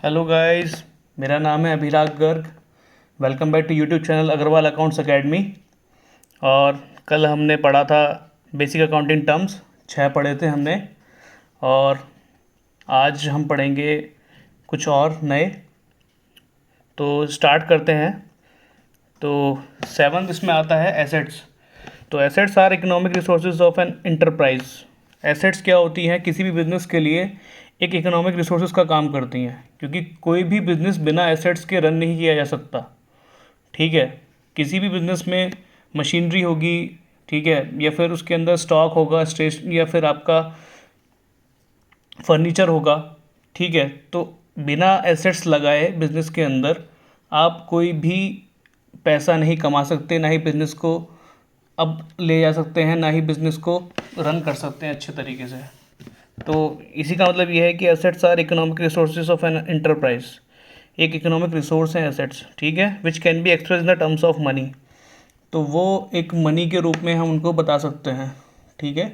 Hello guys. मेरा नाम है Abhirag Garg. Welcome back to YouTube channel Agarwal accounts academy. और कल हमने पढ़ा था बेसिक अकाउंटिंग टर्म्स, 6 पढ़े थे हमने। और आज हम पढ़ेंगे कुछ और नए। तो स्टार्ट करते हैं। तो 7th इसमें आता है एसेट्स। तो assets are economic resources of an enterprise. Assets क्या होती हैं? किसी भी बिजनेस के लिए एक इकोनॉमिक रिसोर्सेज का काम करती हैं, क्योंकि कोई भी बिजनेस बिना एसेट्स के रन नहीं किया जा सकता। ठीक है। किसी भी बिजनेस में मशीनरी होगी, ठीक है, या फिर उसके अंदर स्टॉक होगा, स्टेशन, या फिर आपका फर्नीचर होगा। ठीक है। तो बिना एसेट्स लगाए बिजनेस के अंदर आप कोई भी पैसा नहीं कमा सकते, ना ही बिजनेस को अब ले जा सकते हैं, ना ही बिजनेस को रन कर सकते हैं अच्छे तरीके से। तो इसी का मतलब ये है कि assets are economic resources of an enterprise. एक इकोनॉमिक रिसोर्स है एसेट्स, ठीक है, which can be express in the terms of money. तो वो एक मनी के रूप में हम उनको बता सकते हैं। ठीक है।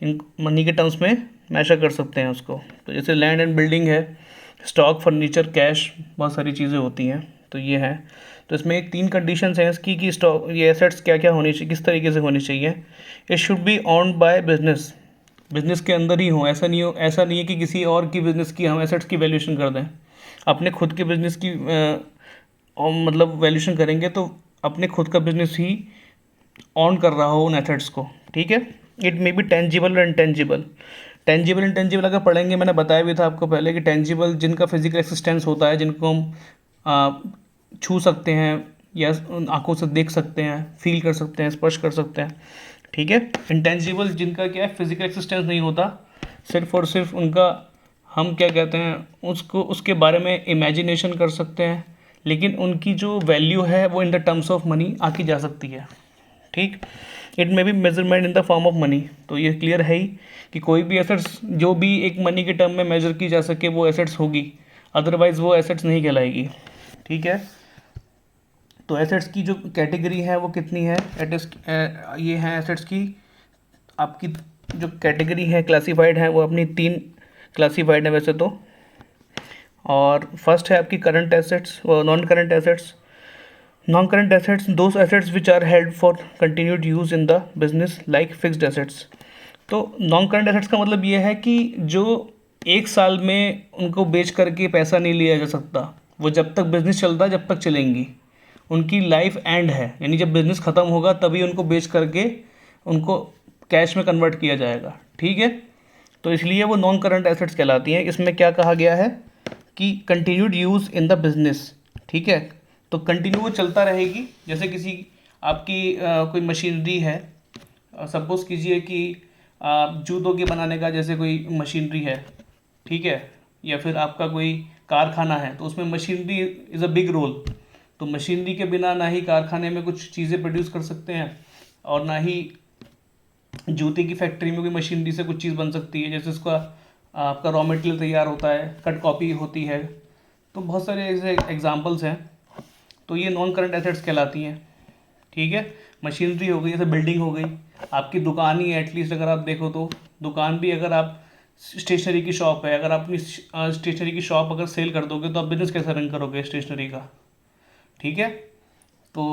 इन मनी के टर्म्स में मैशर कर सकते हैं उसको। तो जैसे लैंड एंड बिल्डिंग है, स्टॉक, फर्नीचर, कैश, बहुत सारी चीज़ें होती हैं। तो ये है। तो इसमें एक 3 कंडीशंस हैं इसकी कि स्टॉक, ये एसेट्स क्या क्या होनी चाहिए, किस तरीके से होनी चाहिए। It should be owned by business. Business के अंदर ही हो, ऐसा नहीं है कि किसी और की बिजनेस की हम एसेट्स की वैल्यूएशन कर दें। अपने खुद के बिजनेस की और मतलब वैल्यूएशन करेंगे तो अपने खुद का बिजनेस ही ऑन कर रहा हो उन एसेट्स को। ठीक है। इट मे बी टेंजिबल और इंटेंजिबल। टेंजिबल इंटेंजिबल अगर पढ़ेंगे, मैंने बताया भी था आपको पहले कि टेंजिबल जिनका फिजिकल एक्सिस्टेंस होता है, जिनको हम छू सकते हैं या आंखों से देख सकते हैं, फील कर सकते हैं, स्पर्श कर सकते हैं। ठीक है। इंटेंजिबल जिनका क्या है, फिजिकल एक्सिस्टेंस नहीं होता, सिर्फ और सिर्फ उनका हम क्या कहते हैं, उसको उसके बारे में इमेजिनेशन कर सकते हैं, लेकिन उनकी जो वैल्यू है वो in the terms of money आकी जा सकती है। ठीक। It may be measurement in the form of money. तो ये क्लियर है ही कि कोई भी एसेट्स जो भी एक मनी के टर्म में मेजर की जा सके वो एसेट्स होगी, अदरवाइज वो एसेट्स नहीं कहलाएगी। ठीक है। तो एसेट्स की जो कैटेगरी है वो कितनी है? ये है एसेट्स की आपकी जो कैटेगरी है, क्लासिफाइड है, वो अपनी 3 क्लासिफाइड है वैसे तो। और फर्स्ट है आपकी करंट एसेट्स और non current assets. Non current assets those assets which are held for continued use in the business like fixed assets. तो नॉन करंट एसेट्स का मतलब ये है कि जो 1 साल में उनको बेच करके पैसा नहीं लिया जा सकता, वो जब तक बिजनेस चलता है जब तक चलेंगी, उनकी लाइफ एंड है, यानी जब बिजनेस ख़त्म होगा तभी उनको बेच करके उनको कैश में कन्वर्ट किया जाएगा। ठीक है। तो इसलिए वो नॉन करंट एसेट्स कहलाती हैं। इसमें क्या कहा गया है कि continued use in the business. ठीक है। तो कंटिन्यू वो चलता रहेगी। जैसे किसी आपकी कोई मशीनरी है, सपोज़ कीजिए कि जूतों के बनाने का जैसे कोई मशीनरी है, ठीक है, या फिर आपका कोई कारखाना है, तो उसमें machinery is a big role. तो मशीनरी के बिना ना ही कारखाने में कुछ चीज़ें प्रोड्यूस कर सकते हैं, और ना ही जूते की फैक्ट्री में कोई मशीनरी से कुछ चीज़ बन सकती है। जैसे उसका आपका रॉ मटेरियल तैयार होता है, कट कॉपी होती है। तो बहुत सारे ऐसे एग्जांपल्स हैं। तो ये नॉन करंट एसेट्स कहलाती हैं। ठीक है। मशीनरी हो गई, जैसे बिल्डिंग हो गई, आपकी दुकान ही एटलीस्ट अगर आप देखो तो दुकान भी, अगर आप स्टेशनरी की शॉप है, अगर आप अपनी स्टेशनरी की शॉप अगर सेल कर दोगे तो आप बिजनेस कैसे रन करोगे स्टेशनरी का? ठीक है। तो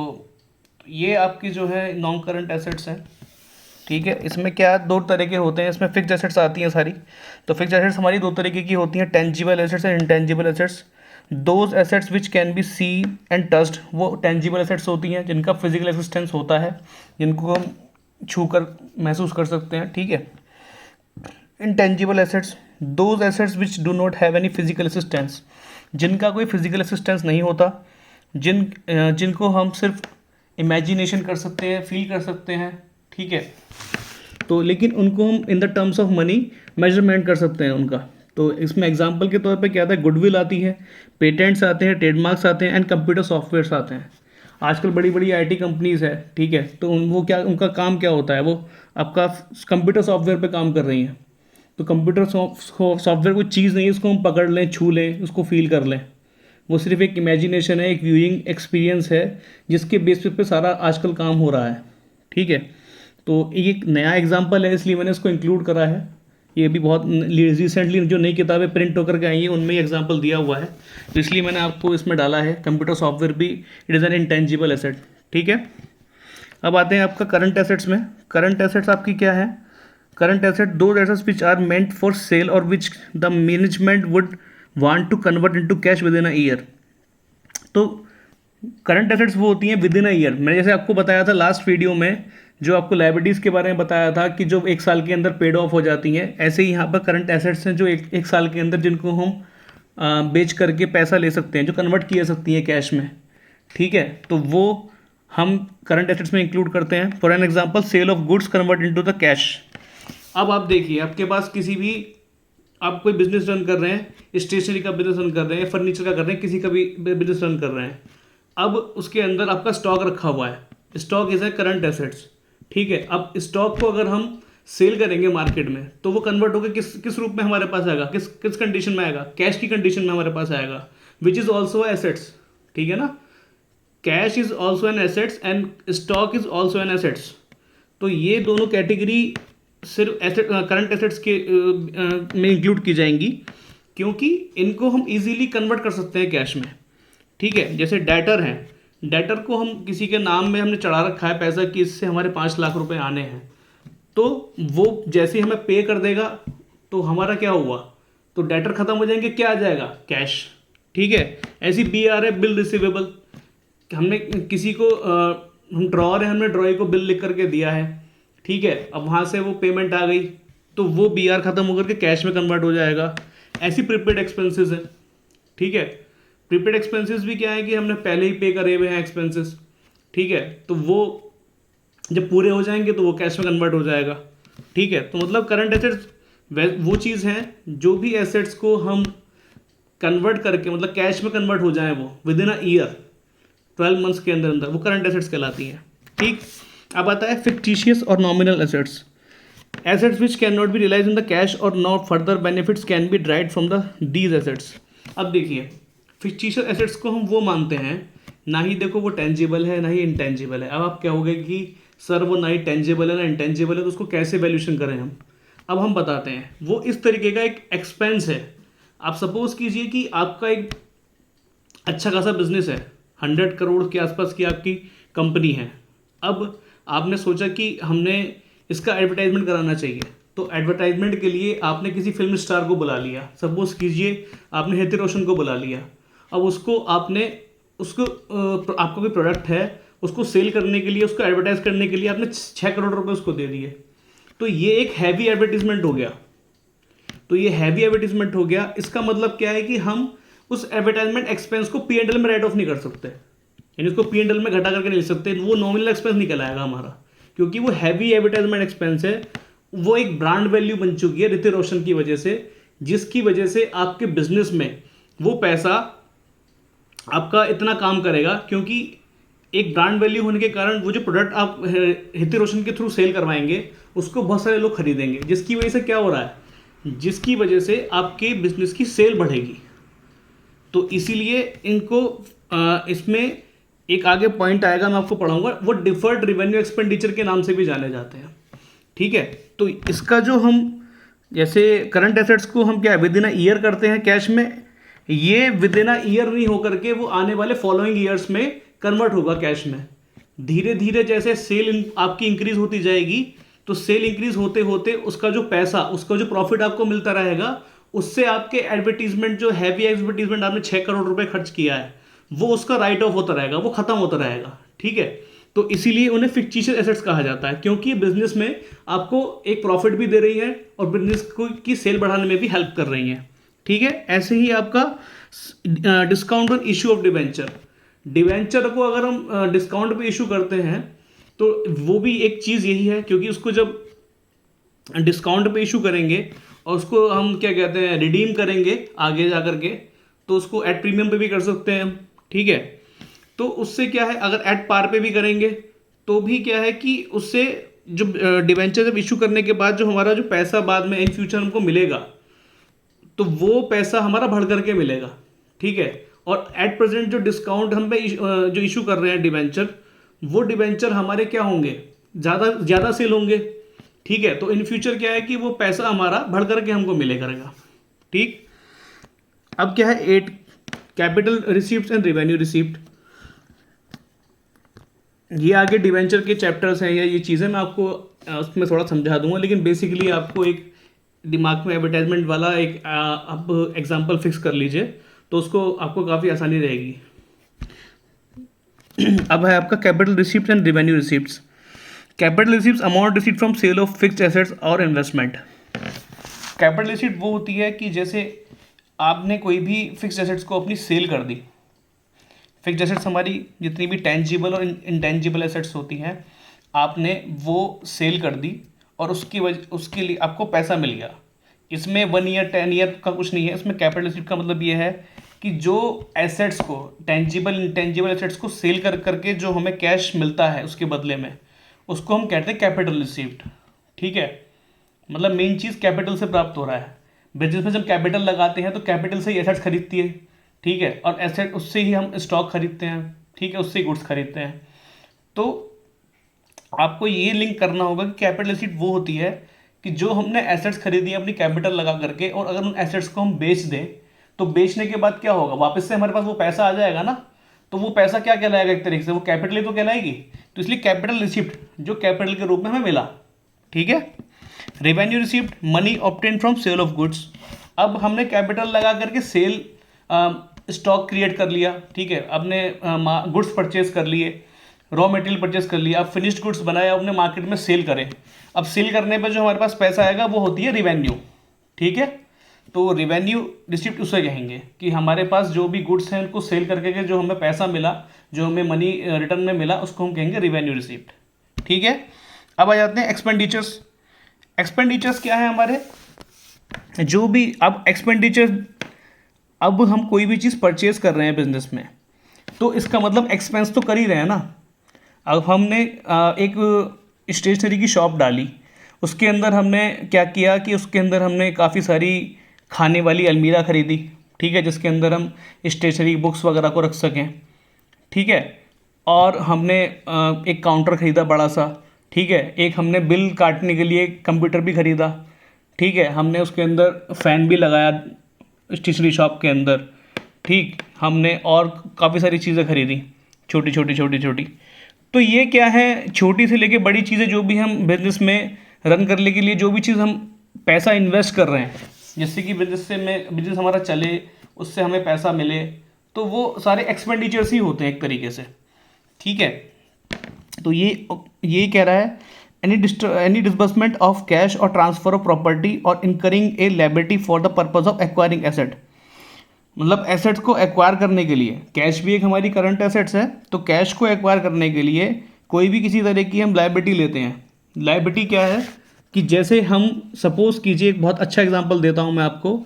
ये आपकी जो है नॉन करंट एसेट्स हैं। ठीक है। इसमें क्या 2 तरह के होते हैं, इसमें फिक्स्ड एसेट्स आती हैं सारी। तो फिक्स्ड एसेट्स हमारी 2 तरीके की होती हैं, tangible assets and intangible assets. Those assets which can be see and touched, वो टेंजिबल एसेट्स होती हैं जिनका फिजिकल एक्सिस्टेंस होता है, जिनको हम छू कर महसूस कर सकते हैं। ठीक है। Intangible assets those assets which do not have any physical existence, जिनका कोई फिजिकल एक्सिस्टेंस नहीं होता, जिनको हम सिर्फ इमेजिनेशन कर सकते हैं, फील कर सकते हैं। ठीक है। तो लेकिन उनको हम इन the terms of money measurement कर सकते हैं उनका। तो इसमें एग्जांपल के तौर पे क्या आता है, गुडविल आती है, पेटेंट्स आते हैं, ट्रेडमार्क्स आते हैं, एंड कंप्यूटर सॉफ्टवेयर्स आते हैं। आजकल बड़ी बड़ी आईटी कंपनीज है, ठीक है, तो वो क्या, उनका काम क्या होता है, वो आपका कंप्यूटर सॉफ्टवेयर पे काम कर रही हैं। तो कंप्यूटर सॉफ्टवेयर कोई चीज़ नहीं है उसको हम पकड़ लें, छू लें, उसको फील कर लें। वो सिर्फ एक इमेजिनेशन है, एक व्यूइंग एक्सपीरियंस है, जिसके बेस पे सारा आजकल काम हो रहा है। ठीक है। तो ये एक नया एग्जाम्पल है, इसलिए मैंने इसको इंक्लूड करा है ये भी बहुत रिसेंटली जो नई किताबें प्रिंट होकर के आई हैं उनमें ये एग्जांपल दिया हुआ है, तो इसलिए मैंने आपको इसमें डाला है। कंप्यूटर सॉफ्टवेयर भी it is an intangible asset. ठीक है, अब आते हैं आपका करंट एसेट्स में। करंट एसेट्स आपकी क्या है? करंट एसेट दो assets which are meant for sale और which the management would want to convert into cash within a year. तो करंट एसेट्स वो होती हैं विद इन अ ईयर। मैंने जैसे आपको बताया था लास्ट वीडियो में, जो आपको लायबिलिटीज़ के बारे में बताया था कि जो एक साल के अंदर पेड ऑफ हो जाती हैं, ऐसे ही यहाँ पर करंट एसेट्स हैं जो एक साल के अंदर जिनको हम बेच करके पैसा ले सकते हैं, जो कन्वर्ट किए सकती हैं कैश में। ठीक है, तो वो हम करंट एसेट्स में इंक्लूड करते हैं। For an example sale of goods convert into the cash. अब आप देखिए, आपके पास किसी भी, आप कोई बिजनेस रन कर रहे हैं, स्टेशनरी का बिजनेस रन कर रहे हैं, फर्नीचर का कर रहे हैं, किसी का भी बिजनेस रन कर रहे हैं। अब उसके अंदर आपका स्टॉक रखा हुआ है, stock is a current assets. ठीक है, अब स्टॉक को अगर हम सेल करेंगे मार्केट में तो वो कन्वर्ट होकर किस रूप में हमारे पास आएगा, किस कंडीशन में आएगा? कैश की कंडीशन में हमारे पास आएगा, विच इज़ ऑल्सो एसेट्स। ठीक है ना, cash is also an assets and stock is also an assets. तो ये दोनों कैटेगरी सिर्फ एसेट करंट एसेट्स के में इंक्लूड की जाएंगी, क्योंकि इनको हम इजीली कन्वर्ट कर सकते हैं कैश में। ठीक है, जैसे डेटर हैं, डेटर को हम किसी के नाम में हमने चढ़ा रखा है पैसा कि इससे हमारे 5 लाख रुपए आने हैं, तो वो जैसे ही हमें पे कर देगा तो हमारा क्या हुआ, तो डेटर खत्म हो जाएंगे, क्या आ जाएगा? कैश। ठीक है, ऐसी बी आर है बिल रिसीवेबल, हमने किसी को हम ड्रॉअर है, हमने ड्रॉई को बिल लिख करके दिया है। ठीक है, अब वहाँ से वो पेमेंट आ गई तो वो बी आर खत्म होकर के कैश में कन्वर्ट हो जाएगा। ऐसी प्रीपेड एक्सपेंसेस है। ठीक है, प्रीपेड एक्सपेंसेस भी क्या है कि हमने पहले ही पे करे हुए हैं एक्सपेंसेस। ठीक है, तो वो जब पूरे हो जाएंगे तो वो कैश में कन्वर्ट हो जाएगा। ठीक है, तो मतलब करंट एसेट्स वो चीज़ हैं जो भी एसेट्स को हम कन्वर्ट करके मतलब कैश में कन्वर्ट हो जाए वो with in a year 12 months के अंदर अंदर, वो करंट एसेट्स कहलाती हैं। ठीक, अब आता है फिक्टिशियस और nominal assets. Assets which can not be realize in the cash और not further benefits can be derived from the these assets. अब देखिए, फिक्टिशियस एसेट्स को हम वो मानते हैं, ना ही देखो वो टेंजिबल है ना ही इंटेंजिबल है। अब आप कहोगे कि सर वो ना ही टेंजिबल है ना इंटेंजिबल है, तो उसको कैसे वैल्यूएशन करें हम? अब हम बताते हैं, वो इस तरीके का एक एक्सपेंस है। आप सपोज कीजिए कि आपका एक अच्छा खासा बिजनेस है, 100 करोड़ के आसपास की आपकी कंपनी है। अब आपने सोचा कि हमने इसका एडवर्टाइजमेंट कराना चाहिए, तो एडवर्टाइजमेंट के लिए आपने किसी फिल्म स्टार को बुला लिया, सपोज कीजिए आपने ऋतिक रोशन को बुला लिया। अब उसको आपका कोई प्रोडक्ट है, उसको सेल करने के लिए, उसको एडवर्टाइज करने के लिए आपने 6 करोड़ रुपए उसको दे दिए, तो ये एक हैवी एडवर्टीजमेंट हो गया। तो ये हैवी एडवर्टीजमेंट हो गया, इसका मतलब क्या है कि हम उस एडवर्टाइजमेंट एक्सपेंस को P&L में राइट ऑफ नहीं कर सकते, यानी उसको P&L में घटा करके नहीं ले सकते, वो नॉमिनल एक्सपेंस नहीं कहलाएगा हमारा, क्योंकि वो हैवी एडवर्टाइजमेंट एक्सपेंस है। वो एक ब्रांड वैल्यू बन चुकी है ऋतिक रोशन की वजह से, जिसकी वजह से आपके बिजनेस में वो पैसा आपका इतना काम करेगा, क्योंकि एक ब्रांड वैल्यू होने के कारण वो जो प्रोडक्ट आप ऋतिक रोशन के थ्रू सेल करवाएंगे उसको बहुत सारे लोग खरीदेंगे, जिसकी वजह से क्या हो रहा है, जिसकी वजह से आपके बिजनेस की सेल बढ़ेगी। तो इसीलिए इनको इसमें एक आगे पॉइंट आएगा, मैं आपको पढ़ाऊंगा, वो डिफर्ड रिवेन्यू एक्सपेंडिचर के नाम से भी जाने जाते हैं। ठीक है, तो इसका जो हम जैसे करंट एसेट्स को हम क्या विद इन अ ईयर करते हैं कैश में, ये विद इन अ ईयर नहीं होकर के वो आने वाले फॉलोइंग ईयर्स में कन्वर्ट होगा कैश में। धीरे धीरे जैसे सेल आपकी इंक्रीज होती जाएगी, तो सेल इंक्रीज होते होते उसका जो पैसा, उसका जो प्रॉफिट आपको मिलता रहेगा, उससे आपके एडवर्टीजमेंट, जो हैवी एडवर्टीजमेंट आपने 6 करोड़ रुपए खर्च किया है, वो उसका राइट ऑफ होता रहेगा, वो खत्म होता रहेगा। ठीक है, तो इसीलिए उन्हें फिक्टिशियस एसेट्स कहा जाता है, क्योंकि बिजनेस में आपको एक प्रॉफिट भी दे रही है और बिजनेस को की सेल बढ़ाने में भी हेल्प कर रही है। ठीक है, ऐसे ही आपका discount on issue of debenture. Debenture को अगर हम डिस्काउंट पे इशू करते हैं तो वो भी एक चीज़ यही है, क्योंकि उसको जब डिस्काउंट पे इशू करेंगे और उसको हम क्या कहते हैं रिडीम करेंगे आगे जा कर के, तो उसको एट प्रीमियम पे भी कर सकते हैं हम। ठीक है, तो उससे क्या है, अगर एट पार पे भी करेंगे तो भी क्या है कि उससे जो डिवेंचर जब इशू करने के बाद जो हमारा जो पैसा बाद में इन फ्यूचर हमको मिलेगा, तो वो पैसा हमारा बढ़ करके मिलेगा। ठीक है, और एट प्रेजेंट जो डिस्काउंट हम पे जो इशू कर रहे हैं डिवेंचर, वो डिवेंचर हमारे क्या होंगे, ज़्यादा सेल होंगे, ठीक है, तो इन फ्यूचर क्या है कि वो पैसा हमारा बढ़ करके हमको मिले करेगा। ठीक, अब क्या है 8, capital receipt and revenue receipt. ये आगे डिवेंचर के चैप्टर्स हैं या ये चीज़ें मैं आपको उसमें थोड़ा समझा दूंगा, लेकिन बेसिकली आपको एक दिमाग में एडवर्टाइजमेंट वाला एक आप एग्जांपल फिक्स कर लीजिए, तो उसको आपको काफ़ी आसानी रहेगी। अब है आपका capital receipt and revenue receipts. Capital receipt amount receipt from sale of fixed assets और इन्वेस्टमेंट। कैपिटल रिसीप्ट वो होती है कि जैसे आपने कोई भी फिक्स्ड एसेट्स को अपनी सेल कर दी। फिक्स्ड एसेट्स हमारी जितनी भी टेंजिबल और इनटेंजिबल एसेट्स होती हैं, आपने वो सेल कर दी और उसके लिए आपको पैसा मिल गया। इसमें 1 ईयर 10 ईयर का कुछ नहीं है। इसमें कैपिटल रिसीप्ट का मतलब ये है कि जो एसेट्स को, टेंजिबल इंटेंजिबल एसेट्स को सेल करके जो हमें कैश मिलता है उसके बदले में, उसको हम कहते हैं कैपिटल रिसीप्ट। ठीक है, मतलब मेन चीज़ कैपिटल से प्राप्त हो रहा है। बिजनेस में जब कैपिटल लगाते हैं तो कैपिटल से ही एसेट्स खरीदती है। ठीक है, और एसेट उससे ही हम स्टॉक खरीदते हैं। ठीक है, उससे ही गुड्स खरीदते हैं। तो आपको ये लिंक करना होगा कि कैपिटल रिसीप्ट वो होती है कि जो हमने एसेट्स खरीदी है अपनी कैपिटल लगा करके, और अगर उन एसेट्स को हम बेच दें तो बेचने के बाद क्या होगा, वापस से हमारे पास वो पैसा आ जाएगा ना। तो वो पैसा क्या कहलाएगा, एक तरीके से वो कैपिटल ही तो कहलाएगी। तो इसलिए कैपिटल रिसिप्ट जो कैपिटल के रूप में हमें मिला। ठीक है, revenue receipt money obtain from sale of goods. अब हमने कैपिटल लगा करके सेल स्टॉक क्रिएट कर लिया। ठीक है, आपने गुड्स परचेज कर लिए, रॉ मटेरियल परचेज कर लिया, अब फिनिश्ड गुड्स बनाए, अपने मार्केट में सेल करें। अब सेल करने पर जो हमारे पास पैसा आएगा वो होती है रिवेन्यू। ठीक है, तो रिवेन्यू रिसिप्ट उसे कहेंगे कि हमारे पास जो भी गुड्स हैं उनको सेल करके के जो हमें पैसा मिला, जो हमें मनी रिटर्न में मिला, उसको हम कहेंगे रिवेन्यू रिसिप्ट। ठीक है, अब आ जाते हैं एक्सपेंडिचर्स। एक्सपेंडिचर्स क्या है हमारे, जो भी अब एक्सपेंडिचर, अब हम कोई भी चीज़ परचेज कर रहे हैं बिजनेस में, तो इसका मतलब एक्सपेंस तो कर ही रहे हैं ना। अब हमने एक स्टेशनरी की शॉप डाली, उसके अंदर हमने क्या किया कि उसके अंदर हमने काफ़ी सारी खाने वाली अलमीरा खरीदी। ठीक है, जिसके अंदर हम स्टेशनरी बुक्स वगैरह को रख सकें। ठीक है, और हमने एक काउंटर ख़रीदा बड़ा सा। ठीक है, एक हमने बिल काटने के लिए कंप्यूटर भी ख़रीदा। ठीक है, हमने उसके अंदर फ़ैन भी लगाया स्टेशनरी शॉप के अंदर। ठीक, हमने और काफ़ी सारी चीज़ें खरीदी, छोटी छोटी छोटी छोटी। तो ये क्या है, छोटी से लेके बड़ी चीज़ें जो भी हम बिज़नेस में रन करने के लिए जो भी चीज़ हम पैसा इन्वेस्ट कर रहे हैं, जिससे कि बिजनेस हमारा चले, उससे हमें पैसा मिले, तो वो सारे एक्सपेंडिचर्स ही होते हैं एक तरीके से। ठीक है, तो ये कह रहा है एनी डिसबर्समेंट ऑफ कैश और ट्रांसफर ऑफ प्रॉपर्टी और incurring A liability for the purpose of acquiring asset. मतलब एसेट्स को एक्वायर करने के लिए, कैश भी एक हमारी करंट एसेट्स है, तो कैश को एक्वायर करने के लिए कोई भी किसी तरह की हम लायबिलिटी लेते हैं। लायबिलिटी क्या है कि जैसे हम सपोज कीजिए, एक बहुत अच्छा एग्जांपल देता हूं मैं आपको।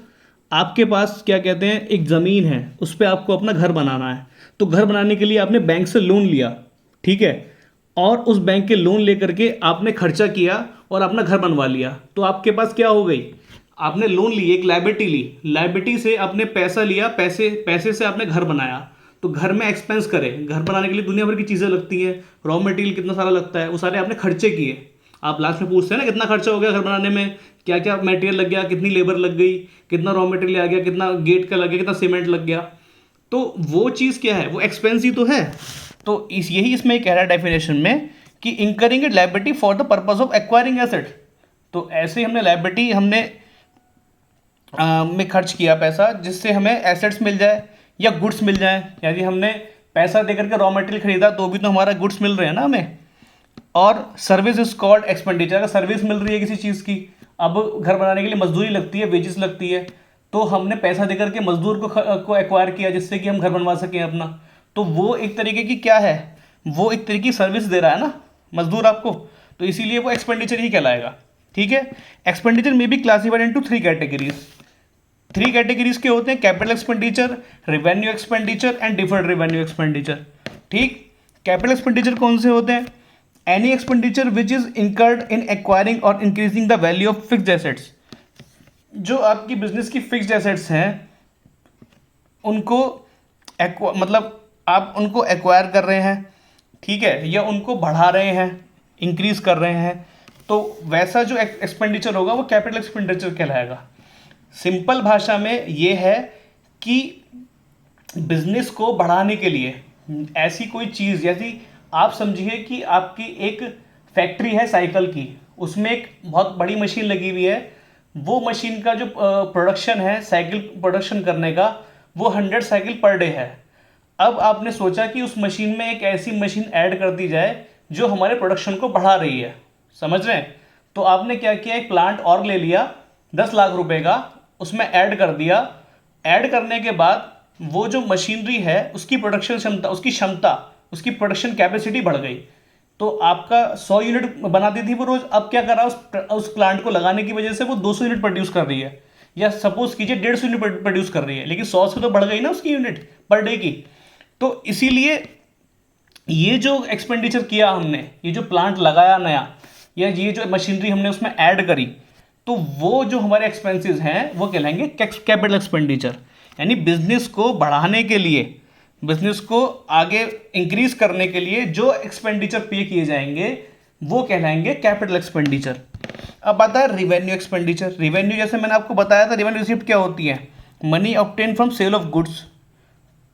आपके पास क्या कहते हैं, एक ज़मीन है, उस पर आपको अपना घर बनाना है। तो घर बनाने के लिए आपने बैंक से लोन लिया। ठीक है, और उस बैंक के लोन लेकर के आपने खर्चा किया और अपना घर बनवा लिया। तो आपके पास क्या हो गई, आपने लोन ली, एक लायबिलिटी ली, लायबिलिटी से आपने पैसा लिया, पैसे से आपने घर बनाया। तो घर में एक्सपेंस करे, घर बनाने के लिए दुनिया भर की चीज़ें लगती हैं, रॉ मटेरियल कितना सारा लगता है, वो सारे आपने खर्चे किए। आप लास्ट में पूछते हैं ना कितना खर्चा हो गया घर बनाने में, क्या क्या मटेरियल लग गया, कितनी लेबर लग गई, कितना रॉ मटेरियल आ गया, कितना गेट का लग गया, कितना सीमेंट लग गया। तो वो चीज़ क्या है, वो एक्सपेंस ही तो है। तो यही इसमें कह रहा है डेफिनेशन में कि incurring liability for the purpose of acquiring asset. तो ऐसे हमने लायबिलिटी में खर्च किया पैसा, जिससे हमें एसेट्स मिल जाए या गुड्स मिल जाए। यानी हमने पैसा देकर के रॉ मटेरियल खरीदा तो भी तो हमारा गुड्स मिल रहे हैं ना हमें। और सर्विस इज कॉल्ड एक्सपेंडिचर। अगर सर्विस मिल रही है किसी चीज़ की, अब घर बनाने के लिए मजदूरी लगती है, वेजेस लगती है, तो हमने पैसा देकर के मजदूर को एक्वायर किया जिससे कि हम घर बनवा सकें अपना। तो वो एक तरीके की क्या है, वो एक तरीके की सर्विस दे रहा है ना मजदूर आपको, तो इसीलिए वो एक्सपेंडिचर ही कहलाएगा। ठीक है, एक्सपेंडिचर में भी क्लासिफाइड इनटू 3 कैटेगरीज। 3 कैटेगरीज के होते हैं, capital expenditure, revenue expenditure and deferred revenue expenditure. ठीक, कैपिटल एक्सपेंडिचर कौन से होते हैं, any expenditure which is incurred in acquiring और increasing the value of fixed assets. जो आपकी बिजनेस की फिक्स्ड एसेट्स हैं उनको मतलब आप उनको एक्वायर कर रहे हैं, ठीक है, या उनको बढ़ा रहे हैं, इंक्रीज कर रहे हैं, तो वैसा जो एक्सपेंडिचर होगा वो कैपिटल एक्सपेंडिचर कहलाएगा। सिंपल भाषा में ये है कि बिजनेस को बढ़ाने के लिए ऐसी कोई चीज़, जैसी आप समझिए कि आपकी एक फैक्ट्री है साइकिल की, उसमें एक बहुत बड़ी मशीन लगी हुई है, वो मशीन का जो प्रोडक्शन है साइकिल प्रोडक्शन करने का, वो 100 साइकिल पर डे है। अब आपने सोचा कि उस मशीन में एक ऐसी मशीन ऐड कर दी जाए जो हमारे प्रोडक्शन को बढ़ा रही है, समझ रहे हैं? तो आपने क्या किया, एक प्लांट और ले लिया 10 लाख रुपए का, उसमें ऐड कर दिया। ऐड करने के बाद वो जो मशीनरी है उसकी प्रोडक्शन क्षमता, उसकी प्रोडक्शन कैपेसिटी बढ़ गई। तो आपका 100 यूनिट बनाती थी वो रोज़, अब क्या कर रहा है, उस प्लांट को लगाने की वजह से वो 200 यूनिट प्रोड्यूस कर रही है, या सपोज कीजिए 150 यूनिट प्रोड्यूस कर रही है, लेकिन 100 से तो बढ़ गई ना उसकी यूनिट पर डे की। तो इसीलिए ये जो एक्सपेंडिचर किया हमने, ये जो प्लांट लगाया नया, या ये जो मशीनरी हमने उसमें ऐड करी, तो वो जो हमारे एक्सपेंसेस हैं वो कहलाएंगे कैपिटल एक्सपेंडिचर। यानी बिजनेस को बढ़ाने के लिए, बिजनेस को आगे इंक्रीज करने के लिए जो एक्सपेंडिचर पे किए जाएंगे वो कहलाएंगे कैपिटल एक्सपेंडिचर। अब आता है रिवेन्यू एक्सपेंडिचर। रिवेन्यू, जैसे मैंने आपको बताया था, रिवेन्यू रिसिप्ट क्या होती है, money obtain from sale of goods.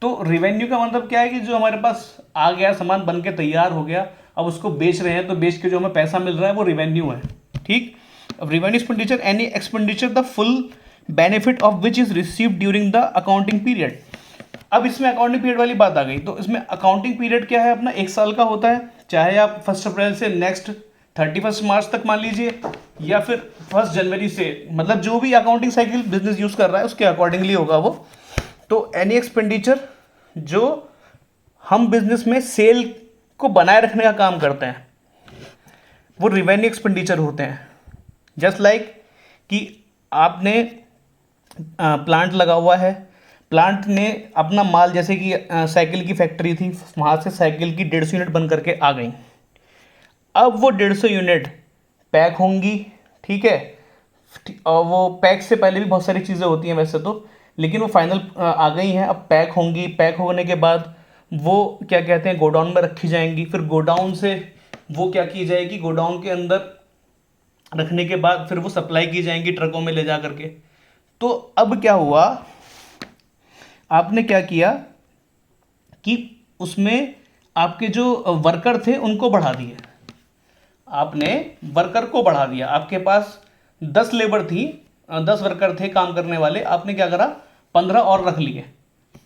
तो रिवेन्यू का मतलब क्या है कि जो हमारे पास आ गया, सामान बन के तैयार हो गया, अब उसको बेच रहे हैं, तो बेच के जो हमें पैसा मिल रहा है वो रिवेन्यू है। ठीक। अब revenue expenditure, any expenditure the full benefit of which is received during the accounting period. अब इसमें अकाउंटिंग पीरियड वाली बात आ गई। तो इसमें अकाउंटिंग पीरियड क्या है अपना, 1 साल का होता है, चाहे आप 1 अप्रैल से नेक्स्ट 31 मार्च तक मान लीजिए, या फिर 1 जनवरी से, मतलब जो भी अकाउंटिंग साइकिल बिजनेस यूज कर रहा है उसके अकॉर्डिंगली होगा वो। तो एनी एक्सपेंडिचर जो हम बिजनेस में सेल को बनाए रखने का काम करते हैं वो रिवेन्यू एक्सपेंडिचर होते हैं। जस्ट लाइक कि आपने प्लांट लगा हुआ है, प्लांट ने अपना माल, जैसे कि साइकिल की फैक्ट्री थी, वहाँ से साइकिल की 150 यूनिट बन करके आ गई। अब वो 150 यूनिट पैक होंगी, ठीक है, और वो पैक से पहले भी बहुत सारी चीज़ें होती हैं वैसे तो, लेकिन वो फाइनल आ गई हैं, अब पैक होंगी। पैक होने के बाद वो क्या कहते हैं, गोडाउन में रखी जाएंगी। फिर गोडाउन से वो क्या की जाएगी, गोडाउन के अंदर रखने के बाद फिर वो सप्लाई की जाएंगी ट्रकों में ले जा करके। तो अब क्या हुआ, आपने क्या किया कि उसमें आपके जो वर्कर थे उनको बढ़ा दिए, आपने वर्कर को बढ़ा दिया। आपके पास 10 लेबर थी, 10 वर्कर थे काम करने वाले, आपने क्या करा, 15 और रख लिए।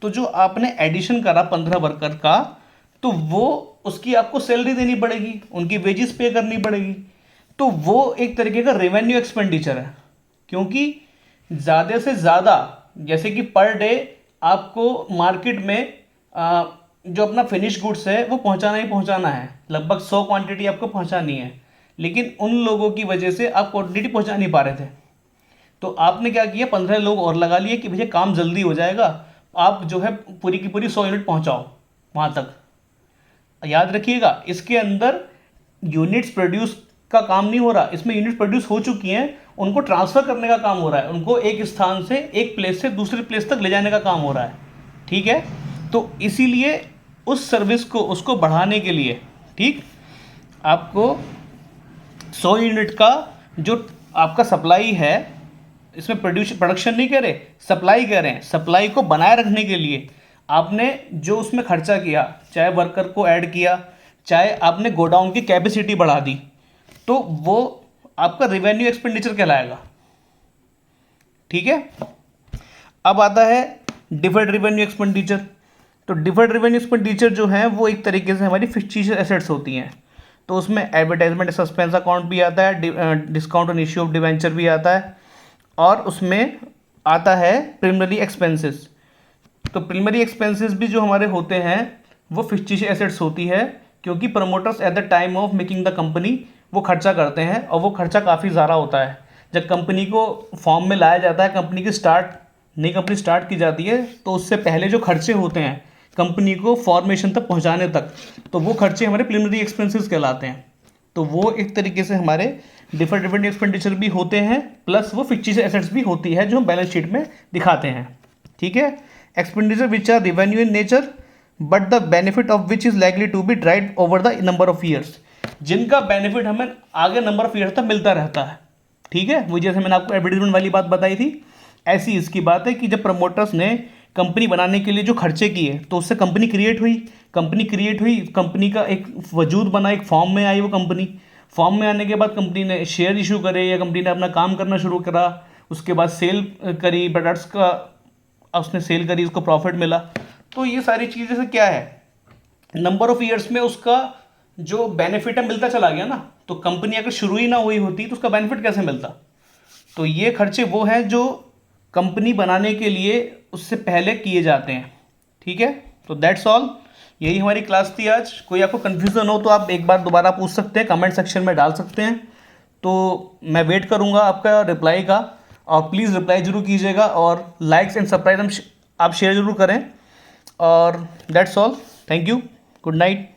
तो जो आपने एडिशन करा 15 वर्कर का, तो वो उसकी आपको सैलरी देनी पड़ेगी, उनकी वेजेस पे करनी पड़ेगी। तो वो एक तरीके का रेवेन्यू एक्सपेंडिचर है, क्योंकि ज़्यादा से ज़्यादा, जैसे कि पर डे आपको मार्केट में जो अपना फिनिश गुड्स है वो पहुंचाना ही पहुंचाना है, लगभग 100 क्वांटिटी आपको पहुंचानी है, लेकिन उन लोगों की वजह से आप क्वांटिटी पहुंचा नहीं पा रहे थे। तो आपने क्या किया, 15 लोग और लगा लिए कि भैया काम जल्दी हो जाएगा, आप जो है पूरी की पूरी 100 यूनिट पहुंचाओ वहाँ तक। याद रखिएगा, इसके अंदर यूनिट्स प्रोड्यूस का काम नहीं हो रहा, इसमें यूनिट प्रोड्यूस हो चुकी हैं, उनको ट्रांसफ़र करने का काम हो रहा है, उनको एक स्थान से, एक प्लेस से दूसरे प्लेस तक ले जाने का काम हो रहा है। ठीक है। तो इसीलिए उस सर्विस को, उसको बढ़ाने के लिए, ठीक, आपको 100 यूनिट का जो आपका सप्लाई है, इसमें प्रोडक्शन नहीं कह रहे, सप्लाई कह रहे हैं, सप्लाई को बनाए रखने के लिए आपने जो उसमें खर्चा किया, चाहे वर्कर को ऐड किया, चाहे आपने गोडाउन की कैपेसिटी बढ़ा दी, तो वो आपका रिवेन्यू एक्सपेंडिचर कहलाएगा। ठीक है। अब आता है डिफर्ड रिवेन्यू एक्सपेंडिचर। तो डिफर्ड रेवेन्यू एक्सपेंडिचर जो है वो एक तरीके से हमारी फिक्टिशियस एसेट्स होती हैं। तो उसमें एडवर्टाइजमेंट सस्पेंस अकाउंट भी आता है, discount on issue of debenture भी आता है, और उसमें आता है प्रिलिमिनरी एक्सपेंसेस। तो प्रिलिमिनरी एक्सपेंसेस भी जो हमारे होते हैं वो फिक्टिशियस एसेट्स होती है, क्योंकि promoters at the time of making the company वो खर्चा करते हैं, और वो खर्चा काफ़ी ज़्यादा होता है। जब कंपनी को फॉर्म में लाया जाता है, कंपनी की नई कंपनी स्टार्ट की जाती है, तो उससे पहले जो खर्चे होते हैं कंपनी को फॉर्मेशन तक पहुंचाने तक, तो वो खर्चे हमारे प्रिलिमिनरी एक्सपेंसेस कहलाते हैं। तो वो एक तरीके से हमारे डिफर्ड रेवेन्यू एक्सपेंडिचर भी होते हैं, प्लस वो फिक्टिशियस एसेट्स भी होती है जो हम बैलेंस शीट में दिखाते हैं। ठीक है। Expenditure which are revenue in nature but the benefit of which is likely to be drive over the number of years. जिनका बेनिफिट हमें आगे नंबर ऑफ ईयर्स तक मिलता रहता है। ठीक है, वो जैसे मैंने आपको एडवर्टीजमेंट वाली बात बताई थी, ऐसी इसकी बात है कि जब प्रमोटर्स ने कंपनी बनाने के लिए जो खर्चे किए तो उससे कंपनी क्रिएट हुई, कंपनी का एक वजूद बना, एक फॉर्म में आई वो कंपनी। फॉर्म में आने के बाद कंपनी ने शेयर इशू करे या कंपनी ने अपना काम करना शुरू करा, उसके बाद सेल करी प्रोडक्ट्स का, उसने सेल करी, उसको प्रॉफिट मिला। तो ये सारी चीज़ें से क्या है, नंबर ऑफ ईयर्स में उसका जो बेनिफिट है मिलता चला गया ना। तो कंपनी अगर शुरू ही ना हुई होती तो उसका बेनिफिट कैसे मिलता। तो ये खर्चे वो हैं जो कंपनी बनाने के लिए उससे पहले किए जाते हैं। ठीक है, तो दैट्स ऑल, यही हमारी क्लास थी आज। कोई आपको कन्फ्यूज़न हो तो आप एक बार दोबारा पूछ सकते हैं, कमेंट सेक्शन में डाल सकते हैं। तो मैं वेट करूँगा आपका रिप्लाई का, और प्लीज़ रिप्लाई ज़रूर कीजिएगा, और लाइक्स एंड सब्सक्राइब आप शेयर ज़रूर करें। और that's all, thank you, good night.